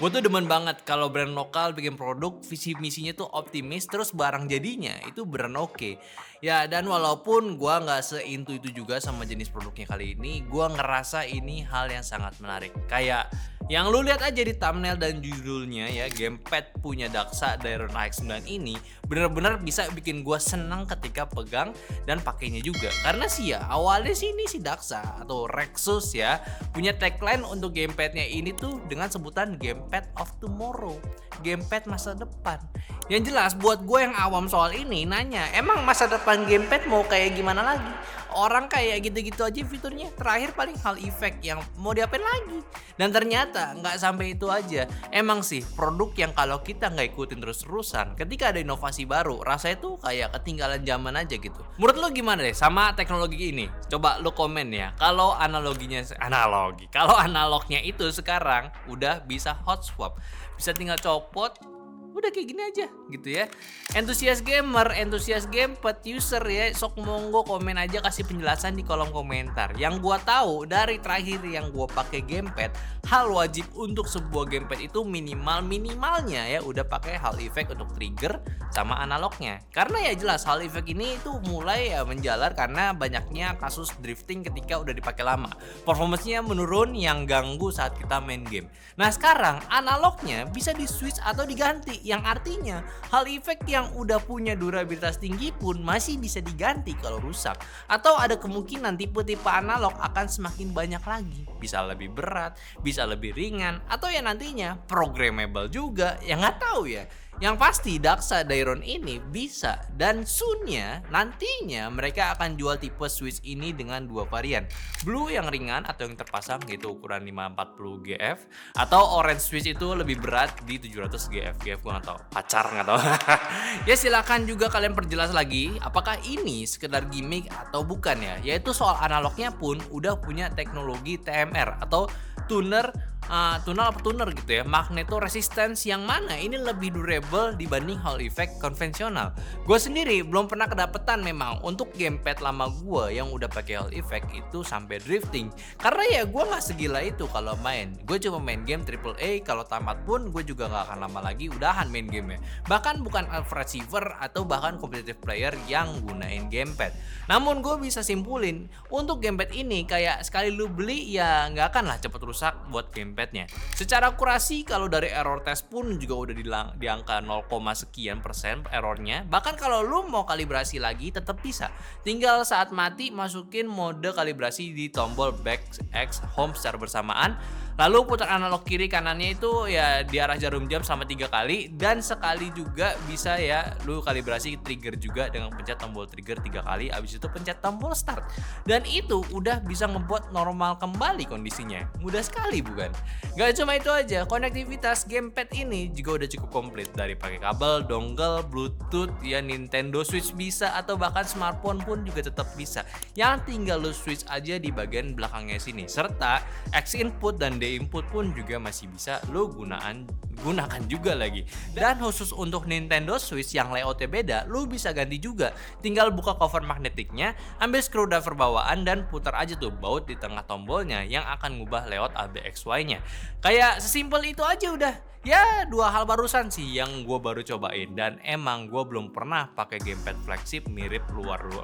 Gue tuh demen banget kalau brand lokal bikin produk visi misinya tuh optimis terus barang jadinya itu beneran oke. Ya dan walaupun gua nggak seintu itu juga sama jenis produknya kali ini, gua ngerasa ini hal yang sangat menarik. Kayak yang lu lihat aja di thumbnail dan judulnya ya, gamepad punya Daksa Dairon AX9 ini bener-bener bisa bikin gua senang ketika pegang dan pakainya juga. Karena sih ya awalnya sih ini si Daksa atau Rexus ya punya tagline untuk gamepadnya ini tuh dengan sebutan Gamepad of Tomorrow, gamepad masa depan. Yang jelas buat gue yang awam soal ini nanya, emang masa depan gamepad mau kayak gimana lagi? Orang kayak gitu-gitu aja fiturnya, terakhir paling hal effect yang mau diapain lagi. Dan ternyata nggak sampai itu aja. Emang sih produk yang kalau kita nggak ikutin terus-terusan, ketika ada inovasi baru, rasanya tuh kayak ketinggalan zaman aja gitu. Menurut lo gimana deh sama teknologi ini? Coba lo komen ya. Kalau kalau analognya itu sekarang udah bisa hot swap, bisa tinggal copot, udah kayak gini aja gitu ya. Entusias gamer, entusias gamepad user ya, sok monggo komen aja, kasih penjelasan di kolom komentar. Yang gua tahu dari terakhir yang gua pakai gamepad, hal wajib untuk sebuah gamepad itu minimalnya ya udah pakai hal effect untuk trigger sama analognya. Karena ya jelas hal effect ini itu mulai ya menjalar karena banyaknya kasus drifting ketika udah dipakai lama. Performance-nya menurun yang ganggu saat kita main game. Nah, sekarang analognya bisa di switch atau diganti, yang artinya hal efek yang udah punya durabilitas tinggi pun masih bisa diganti kalau rusak, atau ada kemungkinan tipe-tipe analog akan semakin banyak lagi, bisa lebih berat, bisa lebih ringan, atau ya nantinya programmable juga, yang nggak tahu ya. Yang pasti Daksa Dairon ini bisa, dan soon-nya nantinya mereka akan jual tipe switch ini dengan dua varian. Blue yang ringan atau yang terpasang yaitu ukuran 540 GF, atau orange switch itu lebih berat di 700 GF. GF gue nggak tahu, pacar nggak tahu. Ya silakan juga kalian perjelas lagi apakah ini sekedar gimmick atau bukan ya. Yaitu soal analognya pun udah punya teknologi TMR atau tuner gitu ya, magneto resistance, yang mana ini lebih durable dibanding hall effect konvensional. Gue sendiri belum pernah kedapetan memang untuk gamepad lama gue yang udah pakai hall effect itu sampai drifting, karena ya gue nggak segila itu kalau main. Gue cuma main game AAA, kalau tamat pun gue juga nggak akan lama lagi udahan main gamenya. Bahkan bukan average receiver atau bahkan competitive player yang gunain gamepad. Namun gue bisa simpulin untuk gamepad ini kayak sekali lu beli ya nggak akan lah cepet rusak buat gamepadnya. Secara akurasi kalau dari error test pun juga udah di angka 0, sekian persen errornya. Bahkan kalau lu mau kalibrasi lagi tetap bisa. Tinggal saat mati masukin mode kalibrasi di tombol back X home secara bersamaan. Lalu putar analog kiri kanannya itu ya di arah jarum jam selama 3 kali, dan sekali juga bisa ya lu kalibrasi trigger juga dengan pencet tombol trigger 3 kali, abis itu pencet tombol start. Dan itu udah bisa ngebuat normal kembali kondisinya. Mudah sekali bukan? Gak cuma itu aja, konektivitas gamepad ini juga udah cukup komplit, dari pakai kabel, dongle, bluetooth, ya Nintendo Switch bisa, atau bahkan smartphone pun juga tetap bisa. Yang tinggal lu switch aja di bagian belakangnya sini. Serta X input dan D input pun juga masih bisa lu gunakan juga lagi. Dan khusus untuk Nintendo Switch yang layoutnya beda, lu bisa ganti juga. Tinggal buka cover magnetiknya, ambil screwdriver bawaan dan putar aja tuh baut di tengah tombolnya yang akan ngubah layout ABXY nya. Kayak sesimpel itu aja udah. Ya 2 hal barusan sih yang gue baru cobain, dan emang gue belum pernah pakai gamepad flagship mirip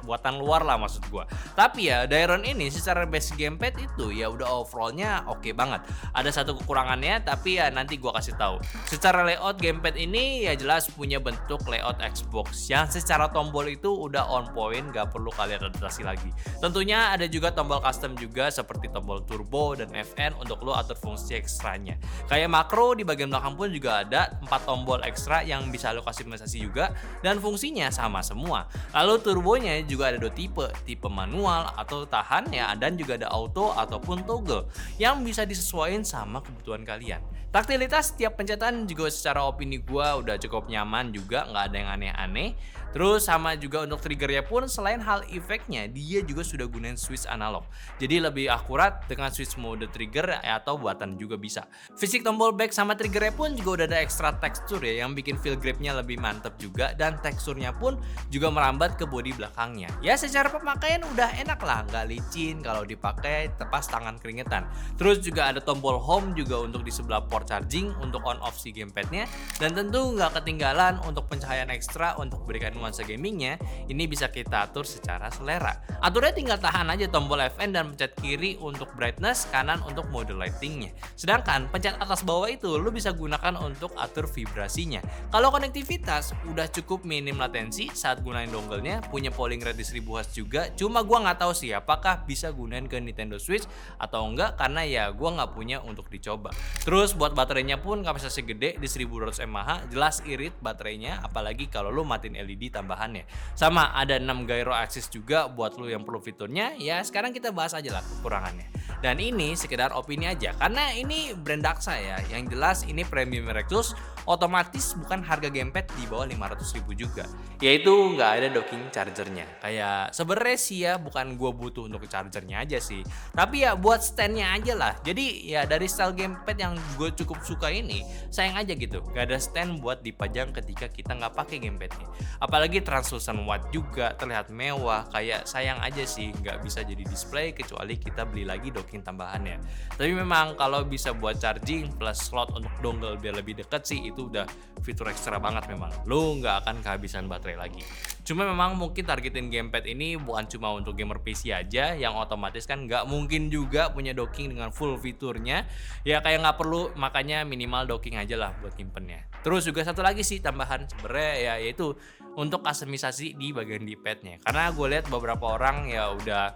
buatan luar lah maksud gue. Tapi ya Dairon ini secara base gamepad itu ya udah overallnya oke banget. Ada satu kekurangannya tapi ya nanti gue kasih tahu. Secara layout gamepad ini ya jelas punya bentuk layout Xbox yang secara tombol itu udah on point, gak perlu kalian adaptasi lagi. Tentunya ada juga tombol custom juga seperti tombol turbo dan FN untuk lo atur fungsi ekstranya. Kayak makro di bagian belakang pun juga ada 4 tombol ekstra yang bisa lo customisasi juga, dan fungsinya sama semua. Lalu turbonya juga ada 2 tipe manual atau tahan ya, dan juga ada auto ataupun toggle yang bisa disesuaikan sama kebutuhan kalian. Taktilitas setiap pencetan juga secara opini gua udah cukup nyaman juga, nggak ada yang aneh-aneh. Terus sama juga untuk triggernya pun selain hal efeknya, dia juga sudah gunain switch analog. Jadi lebih akurat dengan switch mode trigger atau buatan juga bisa. Fisik tombol back sama triggernya pun juga udah ada ekstra tekstur ya yang bikin feel gripnya lebih mantep juga, dan teksturnya pun juga merambat ke bodi belakangnya. Ya secara pemakaian udah enak lah, nggak licin kalau dipakai tepas tangan keringetan. Terus juga ada tombol home juga untuk di sebelah port charging untuk on off si gamepadnya, dan tentu nggak ketinggalan untuk pencahayaan ekstra untuk berikan nuansa gamingnya. Ini bisa kita atur secara selera. Aturnya tinggal tahan aja tombol FN dan pencet kiri untuk brightness, kanan untuk mode lightingnya. Sedangkan pencet atas bawah itu lu bisa gunakan untuk atur vibrasinya. Kalau konektivitas udah cukup minim latensi saat gunain dongle-nya, punya polling rate di 1000 Hz juga. Cuma gua nggak tahu sih apakah bisa gunain ke Nintendo Switch atau enggak, karena ya gua nggak punya untuk dicoba. Terus buat baterainya pun kapasitasnya gede di 1200 mAh, jelas irit baterainya apalagi kalau lu matiin LED tambahannya. Sama ada 6 gyro axis juga buat lu yang perlu fiturnya. Ya sekarang kita bahas aja lah kekurangannya. Dan ini sekedar opini aja karena ini brand Daksa ya. Yang jelas ini premium Rectus, otomatis bukan harga gamepad di bawah 500.000 juga. Yaitu nggak ada docking chargernya. Kayak sebenarnya sih ya bukan gua butuh untuk chargernya aja sih, tapi ya buat standnya aja lah. Jadi ya dari style gamepad yang gue cukup suka ini, sayang aja gitu gak ada stand buat dipajang ketika kita nggak pakai gamepadnya. Apalagi translucent white juga terlihat mewah, kayak sayang aja sih nggak bisa jadi display kecuali kita beli lagi docking tambahannya. Tapi memang kalau bisa buat charging plus slot untuk dongle biar lebih deket sih, itu udah fitur ekstra banget. Memang lu nggak akan kehabisan baterai lagi. Cuma memang mungkin targetin gamepad ini bukan cuma untuk gamer PC aja, yang otomatis kan nggak mungkin juga punya docking dengan full fiturnya. Ya kayak nggak perlu, makanya minimal docking aja lah buat nyimpennya. Terus juga satu lagi sih tambahan sebenarnya ya, yaitu untuk customisasi di bagian D-padnya. Karena gue lihat beberapa orang ya udah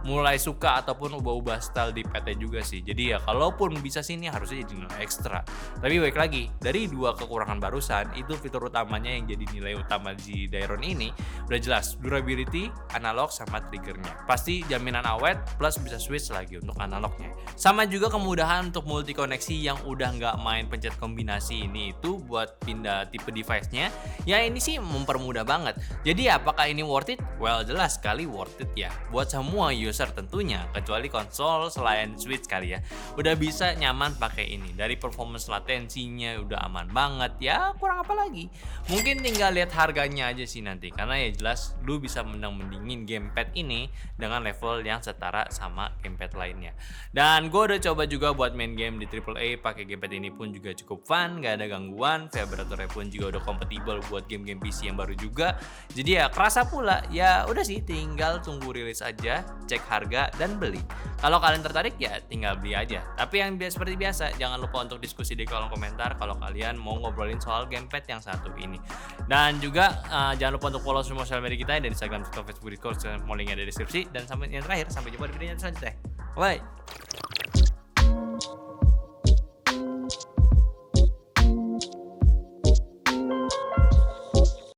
mulai suka ataupun ubah-ubah style D-padnya juga sih. Jadi ya kalaupun bisa sih ini harusnya jadi nilai ekstra. Tapi baik lagi, dari dua kekurangan barusan, itu fitur utamanya yang jadi nilai utama di Dairon ini udah jelas, durability, analog sama triggernya. Pasti jaminan awet plus bisa switch lagi untuk analognya. Sama juga kemudahan untuk multi koneksi yang udah nggak main pencet kombinasi ini itu buat pindah tipe device-nya. Ya ini sih mempermudah banget. Jadi apakah ini worth it? Well jelas sekali worth it ya. Buat semua user tentunya, kecuali konsol selain Switch kali ya. Udah bisa nyaman pakai ini. Dari performance latensinya udah aman banget ya, kurang apa lagi? Mungkin tinggal lihat harganya aja sih nanti, karena ya jelas lu bisa mending-mendingin gamepad ini dengan level yang setara sama gamepad lainnya. Dan gue udah coba juga buat main game di AAA pakai gamepad ini pun juga cukup fun, gak ada gangguan. Vibratornya pun juga udah kompatibel buat game-game PC yang baru juga. Jadi ya kerasa pula. Ya udah sih, tinggal tunggu rilis aja, cek harga dan beli. Kalau kalian tertarik ya tinggal beli aja. Tapi yang seperti biasa, jangan lupa untuk diskusi di kolom komentar kalau kalian mau ngobrolin soal gamepad yang satu ini. Dan juga jangan lupa untuk follow semua sosial media kita, dari Instagram, TikTok, Facebook, Discord, semua linknya ada di deskripsi. Dan sampai yang terakhir, sampai jumpa di video selanjutnya. Bye.